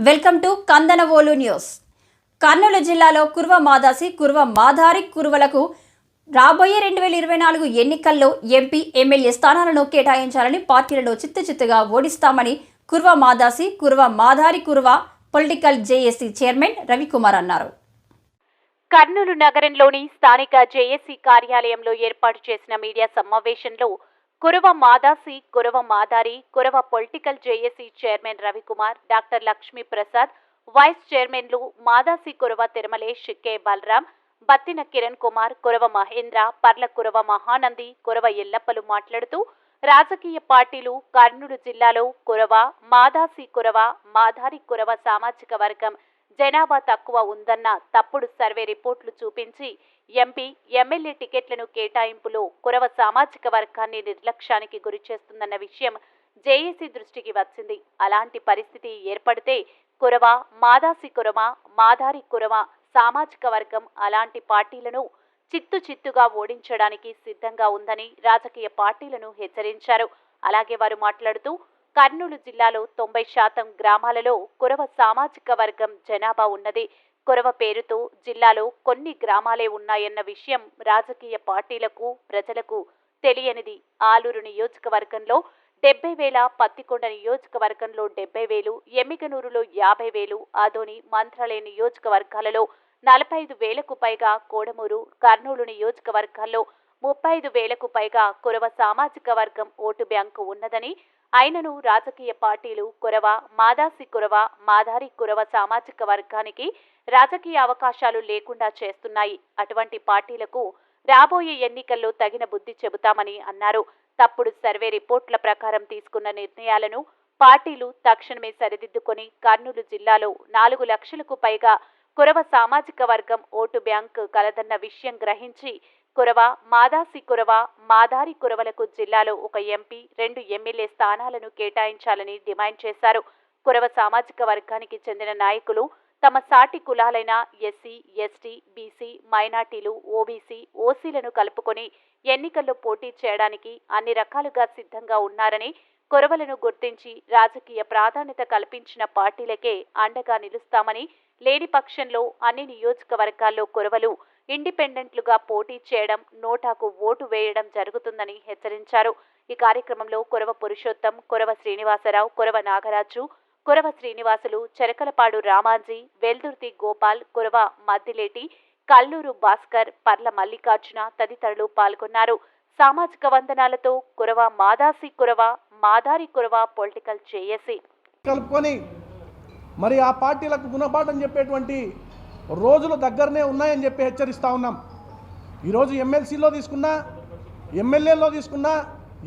Welcome to Kandanavolu news. Kurnool జిల్లాలో కుర్వ మాదాసి కుర్వ మాధారి కుర్వలకు రాబోయే 2024 ఎన్నికల్లో ఎంపీ ఎమ్మెల్యే స్థానాలను కేటాయించాలని పార్టీలను చిత్తుచిత్తుగా ఓడిస్తామని Kurva Madasi Kurva Madari Kurva political JAC chairman Ravikumar అన్నారు. కర్నూలు నగరంలోని స్థానిక జేఏసీ కార్యాలయంలో ఏర్పాటు చేసిన మీడియా సమావేశంలో Kurava Madasi Kurava Madari Kurava political JAC chairman Ravikumar, doctor Lakshmi Prasad, vice చైర్మన్లు మాదాసి కురవ తిరుమలేష్, కె బలరాం, బత్తిన కిరణ్ కుమార్, కురవ మహేంద్ర, పర్ల కురవ మహానంది, కురవ ఎల్లప్పలు మాట్లాడుతూ రాజకీయ పార్టీలు కర్నూలు జిల్లాలో కురవ మాదాసి కురవ మాధారి కురవ సామాజిక వర్గం జనాభా తక్కువ ఉందన్న తప్పుడు సర్వే రిపోర్టులు చూపించి ఎంపీ ఎమ్మెల్యే టికెట్లను కేటాయింపులో కురవ సామాజిక వర్గాన్ని నిర్లక్ష్యానికి గురిచేస్తుందన్న విషయం జేఏసీ దృష్టికి వచ్చింది. అలాంటి పరిస్థితి ఏర్పడితే కురవ మాదాసి కురవ మాధారి కురవ సామాజిక వర్గం అలాంటి పార్టీలను చిత్తుగా ఓడించడానికి సిద్ధంగా ఉందని రాజకీయ పార్టీలను హెచ్చరించారు. అలాగే వారు మాట్లాడుతూ కర్నూలు జిల్లాలో 90% గ్రామాలలో కురవ సామాజిక వర్గం జనాభా ఉన్నది. కురవ పేరుతో జిల్లాలో కొన్ని గ్రామాలే ఉన్నాయన్న విషయం రాజకీయ పార్టీలకు ప్రజలకు తెలియనిది. ఆలూరు నియోజకవర్గంలో 70,000, పత్తికొండ నియోజకవర్గంలో 70,000, ఎమ్మిగనూరులో 50,000, ఆదోని మంత్రాలయ నియోజకవర్గాలలో 45,000కు పైగా, కోడమూరు కర్నూలు నియోజకవర్గాల్లో 35,000కు పైగా కురవ సామాజిక వర్గం ఓటు బ్యాంకు ఉన్నదని, అయినను రాజకీయ పార్టీలు కురవ మాదాసి కురవ మాధారి కురవ సామాజిక వర్గానికి రాజకీయ అవకాశాలు లేకుండా చేస్తున్నాయి. అటువంటి పార్టీలకు రాబోయే ఎన్నికల్లో తగిన బుద్ధి చెబుతామని అన్నారు. తప్పుడు సర్వే రిపోర్టుల ప్రకారం తీసుకున్న నిర్ణయాలను పార్టీలు తక్షణమే సరిదిద్దుకొని కర్నూలు జిల్లాలో 4 లక్షలకు పైగా కురవ సామాజిక వర్గం ఓటు బ్యాంకు కలదన్న విషయం గ్రహించి కురవ మాదాసి కురవ మాధారి కురవలకు జిల్లాలో 1 ఎంపీ 2 ఎమ్మెల్యే స్థానాలను కేటాయించాలని డిమాండ్ చేశారు. కురవ సామాజిక వర్గానికి చెందిన నాయకులు తమ సాటి కులాలైన ఎస్సీ, ఎస్టీ, బీసీ, మైనార్టీలు, ఓబీసీ, ఓసీలను కలుపుకొని ఎన్నికల్లో పోటీ చేయడానికి అన్ని రకాలుగా సిద్ధంగా ఉన్నారని, కురవలను గుర్తించి రాజకీయ ప్రాధాన్యత కల్పించిన పార్టీలకే అండగా నిలుస్తామని, లేని పక్షంలో అన్ని నియోజకవర్గాల్లో కురవలు ఇండిపెండెంట్లుగా పోటీ చేయడం, నోటాకు ఓటు వేయడం జరుగుతుందని హెచ్చరించారు. ఈ కార్యక్రమంలో కురవ పురుషోత్తం, కురవ శ్రీనివాసరావు, కురవ నాగరాజు, కురవ శ్రీనివాసులు, చెరకలపాడు రామాంజీ, వెల్దుర్తి గోపాల్, కురవ మద్దిలేటి, కల్లూరు భాస్కర్, పర్ల మల్లికార్జున తదితరులు పాల్గొన్నారు. సామాజిక వందనాలతో కురవ మాదాసి కురవ మాధారి కురవ పొలిటికల్ జేఏసీ కలుపుకొని మరి ఆ పార్టీలకు గుణపాఠం చెప్పేటువంటి రోజులు దగ్గరనే ఉన్నాయని చెప్పి హెచ్చరిస్తూ ఉన్నాం. ఈరోజు ఎమ్మెల్సీలో తీసుకున్నా, ఎమ్మెల్యేలో తీసుకున్నా,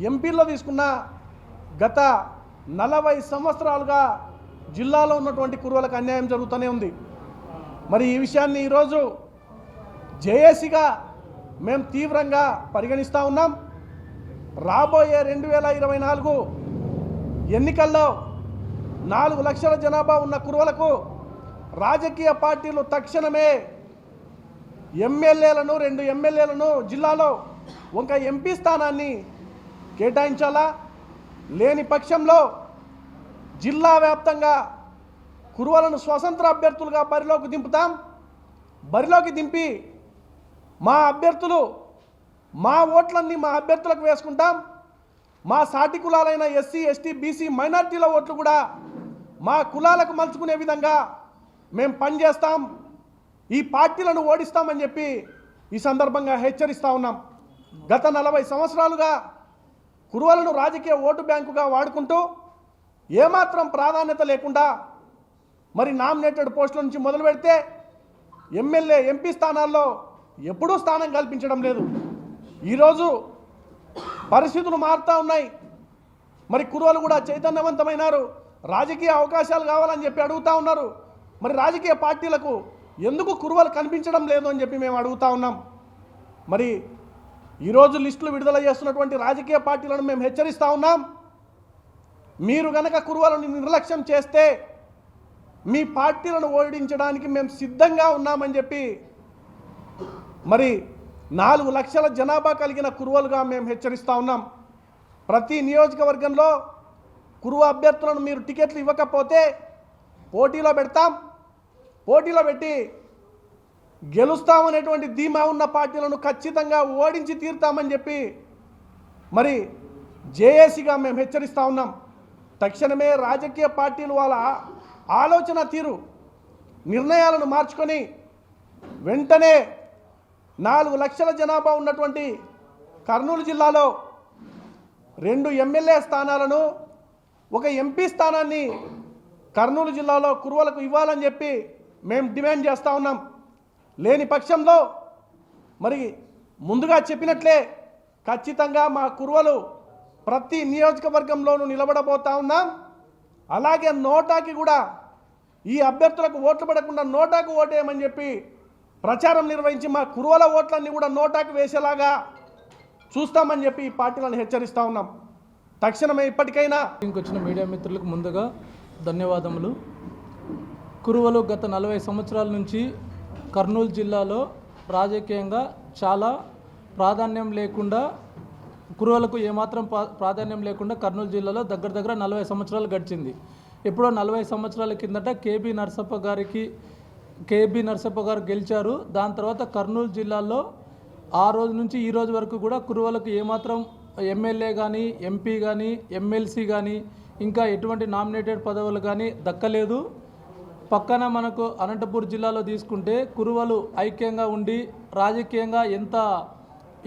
ఎంపీల్లో తీసుకున్నా గత 40 సంవత్సరాలుగా జిల్లాలో ఉన్నటువంటి కురువలకు అన్యాయం జరుగుతూనే ఉంది. మరి ఈ విషయాన్ని ఈరోజు జేఏసీగా మేము తీవ్రంగా పరిగణిస్తూ ఉన్నాం. రాబోయే 2024 ఎన్నికల్లో 4 లక్షల జనాభా ఉన్న కురువలకు రాజకీయ పార్టీలు తక్షణమే ఎమ్మెల్యేలను 2 ఎమ్మెల్యేలను జిల్లాలో 1 ఎంపీ స్థానాన్ని కేటాయించాలా. లేని పక్షంలో జిల్లా వ్యాప్తంగా కురువలను స్వతంత్ర అభ్యర్థులుగా బరిలోకి దింపుతాం. బరిలోకి దింపి మా అభ్యర్థులు మా ఓట్లన్నీ మా అభ్యర్థులకు వేసుకుంటాం. మా సాటి కులాలైన ఎస్సీ, ఎస్టీ, బీసీ, మైనార్టీల ఓట్లు కూడా మా కులాలకు మలుచుకునే విధంగా మేము పనిచేస్తాం. ఈ పార్టీలను ఓడిస్తామని చెప్పి ఈ సందర్భంగా హెచ్చరిస్తూ ఉన్నాం. గత 40 సంవత్సరాలుగా కురువలను రాజకీయ ఓటు బ్యాంకుగా వాడుకుంటూ ఏమాత్రం ప్రాధాన్యత లేకుండా మరి నామినేటెడ్ పోస్టుల నుంచి మొదలు పెడితే ఎమ్మెల్యే, ఎంపీ స్థానాల్లో ఎప్పుడూ స్థానం కల్పించడం లేదు. ఈరోజు పరిస్థితులు మారుతూ ఉన్నాయి. మరి కురువలు కూడా చైతన్యవంతమైనారు. రాజకీయ అవకాశాలు కావాలని చెప్పి అడుగుతూ ఉన్నారు. మరి రాజకీయ పార్టీలకు ఎందుకు కురువలు కనిపించడం లేదు అని చెప్పి మేము అడుగుతూ ఉన్నాం. మరి ఈరోజు లిస్టులు విడుదల చేస్తున్నటువంటి రాజకీయ పార్టీలను మేము హెచ్చరిస్తూ ఉన్నాం. మీరు గనక కురువలను నిర్లక్ష్యం చేస్తే మీ పార్టీలను ఓడించడానికి మేము సిద్ధంగా ఉన్నామని చెప్పి మరి 4 లక్షల జనాభా కలిగిన కురువలుగా మేము హెచ్చరిస్తూ ఉన్నాం. ప్రతి నియోజకవర్గంలో కురువ అభ్యర్థులను మీరు టికెట్లు ఇవ్వకపోతే పోటీలో పెడతాం, పోటీలో పెట్టి గెలుస్తామనేటువంటి ధీమా ఉన్న పార్టీలను ఖచ్చితంగా ఓడించి తీరుతామని చెప్పి మరి జేఏసీగా మేము హెచ్చరిస్తూ ఉన్నాం. తక్షణమే రాజకీయ పార్టీలు వాళ్ళ ఆలోచన తీరు నిర్ణయాలను మార్చుకొని వెంటనే 4 లక్షల జనాభా ఉన్నటువంటి కర్నూలు జిల్లాలో 2 ఎమ్మెల్యే స్థానాలను, 1 ఎంపీ స్థానాన్ని కర్నూలు జిల్లాలో కురువలకు ఇవ్వాలని చెప్పి మేము డిమాండ్ చేస్తూ ఉన్నాం. లేని పక్షంలో మరి ముందుగా చెప్పినట్లే ఖచ్చితంగా మా కురువలు ప్రతి నియోజకవర్గంలోనూ నిలబడబోతా ఉన్నాం. అలాగే నోటాకి కూడా ఈ అభ్యర్థులకు ఓట్లు పడకుండా నోటాకు ఓటేయమని చెప్పి ప్రచారం నిర్వహించి మా కురువల ఓట్లన్నీ కూడా నోటాకు వేసేలాగా చూస్తామని చెప్పి ఈ పార్టీలను హెచ్చరిస్తూ ఉన్నాం. తక్షణమే ఇప్పటికైనా వచ్చిన మీడియా మిత్రులకు ముందుగా ధన్యవాదములు. కురువలు గత 40 సంవత్సరాల నుంచి కర్నూలు జిల్లాలో రాజకీయంగా చాలా ప్రాధాన్యం లేకుండా, కురువలకు ఏమాత్రం ప్రాధాన్యం లేకుండా కర్నూలు జిల్లాలో దగ్గర 40 సంవత్సరాలు గడిచింది. ఎప్పుడో 40 సంవత్సరాల కిందట కేబీ నరసప్ప గారు గెలిచారు. దాని తర్వాత కర్నూలు జిల్లాలో ఆ రోజు నుంచి ఈ రోజు వరకు కూడా కురువలకు ఏమాత్రం ఎమ్మెల్యే కానీ, ఎంపీ కానీ, ఎమ్మెల్సీ కానీ, ఇంకా ఎటువంటి నామినేటెడ్ పదవులు కానీ దక్కలేదు. పక్కన మనకు అనంతపూర్ జిల్లాలో తీసుకుంటే కురువలు ఐక్యంగా ఉండి రాజకీయంగా ఎంత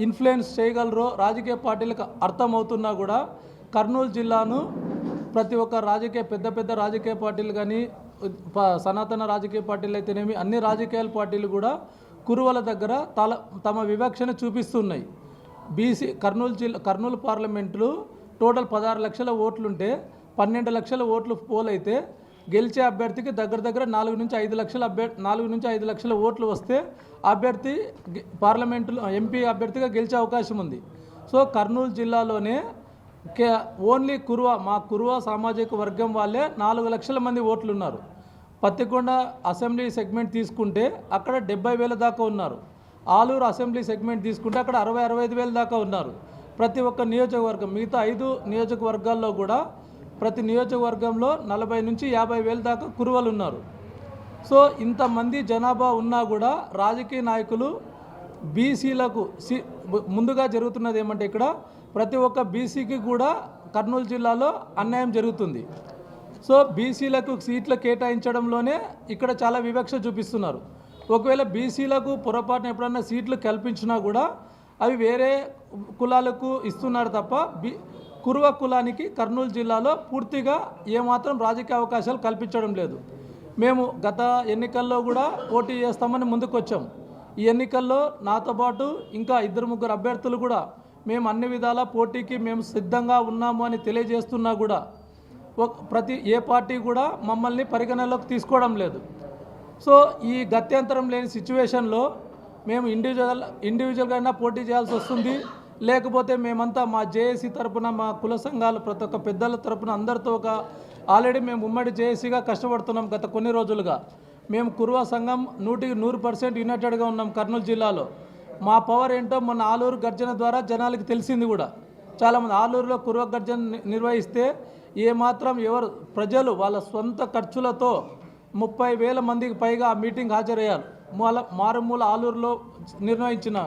ఇన్ఫ్లుయెన్స్ చేయగలరో రాజకీయ పార్టీలకు అర్థమవుతున్నా కూడా కర్నూలు జిల్లాను ప్రతి ఒక్క పెద్ద రాజకీయ పార్టీలు కానీ, సనాతన రాజకీయ పార్టీలు అయితేనేమి, అన్ని రాజకీయ పార్టీలు కూడా కురువల దగ్గర తమ వివక్షను చూపిస్తున్నాయి. కర్నూలు పార్లమెంటులో టోటల్ 16 లక్షల ఓట్లుంటే 12 లక్షల ఓట్లు పోలైతే గెలిచే అభ్యర్థికి దగ్గర 4 నుంచి 5 లక్షల ఓట్లు వస్తే అభ్యర్థి పార్లమెంటులో ఎంపీ అభ్యర్థిగా గెలిచే అవకాశం ఉంది. సో కర్నూలు జిల్లాలోనే ఓన్లీ మా కురువ సామాజిక వర్గం వాళ్ళే 4 లక్షల మంది ఓట్లు ఉన్నారు. పత్తికొండ అసెంబ్లీ సెగ్మెంట్ తీసుకుంటే అక్కడ 70,000 దాకా ఉన్నారు. ఆలూరు అసెంబ్లీ సెగ్మెంట్ తీసుకుంటే అక్కడ 65,000 దాకా ఉన్నారు. ప్రతి ఒక్క నియోజకవర్గం, మిగతా 5 నియోజకవర్గాల్లో కూడా ప్రతి నియోజకవర్గంలో 40 నుంచి 50,000 దాకా కురువలు ఉన్నారు. సో ఇంతమంది జనాభా ఉన్నా కూడా రాజకీయ నాయకులు బీసీలకు ముందుగా జరుగుతున్నది ఏమంటే ఇక్కడ ప్రతి ఒక్క బీసీకి కూడా కర్నూలు జిల్లాలో అన్యాయం జరుగుతుంది. సో బీసీలకు సీట్లు కేటాయించడంలోనే ఇక్కడ చాలా వివక్ష చూపిస్తున్నారు. ఒకవేళ బీసీలకు పొరపాటున ఎప్పుడన్నా సీట్లు కల్పించినా కూడా అవి వేరే కులాలకు ఇస్తున్నారు తప్ప కురువ కులానికి కర్నూలు జిల్లాలో పూర్తిగా ఏమాత్రం రాజకీయ అవకాశాలు కల్పించడం లేదు. మేము గత ఎన్నికల్లో కూడా పోటీ చేస్తామని ముందుకు వచ్చాం. ఈ ఎన్నికల్లో నాతో పాటు ఇంకా 2-3 అభ్యర్థులు కూడా మేము అన్ని విధాల పోటీకి మేము సిద్ధంగా ఉన్నాము అని తెలియజేస్తున్నా కూడా ఏ పార్టీ కూడా మమ్మల్ని పరిగణనలోకి తీసుకోవడం లేదు. సో ఈ గత్యంతరం లేని సిచ్యువేషన్లో మేము ఇండివిజువల్గా అయినా పోటీ చేయాల్సి వస్తుంది. లేకపోతే మేమంతా మా జేఏసీ తరపున, మా కుల సంఘాలు ప్రతి ఒక్క పెద్దల తరపున అందరితో ఆల్రెడీ మేము ఉమ్మడి జేఏసీగా కష్టపడుతున్నాం. గత కొన్ని రోజులుగా మేము కురువ సంఘం 100% యునైటెడ్గా ఉన్నాం కర్నూలు జిల్లాలో. మా పవర్ ఏంటో మొన్న ఆలూరు గర్జన ద్వారా జనాలకి తెలిసింది కూడా. చాలామంది ఆలూరులో కురువ గర్జన నిర్వహిస్తే ఏమాత్రం ప్రజలు వాళ్ళ సొంత ఖర్చులతో 30,000 మందికి పైగా ఆ మీటింగ్ హాజరయ్యారు. మారుమూల ఆలూరులో నిర్వహించిన.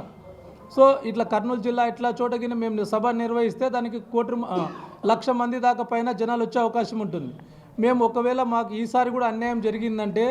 సో ఇట్లా కర్నూలు జిల్లా ఇట్లా చోటగిన మేము సభ నిర్వహిస్తే దానికి 1,00,000 మంది దాకా పైన జనాలు వచ్చే అవకాశం ఉంటుంది. మేము ఒకవేళ మాకు ఈసారి కూడా అన్యాయం జరిగిందంటే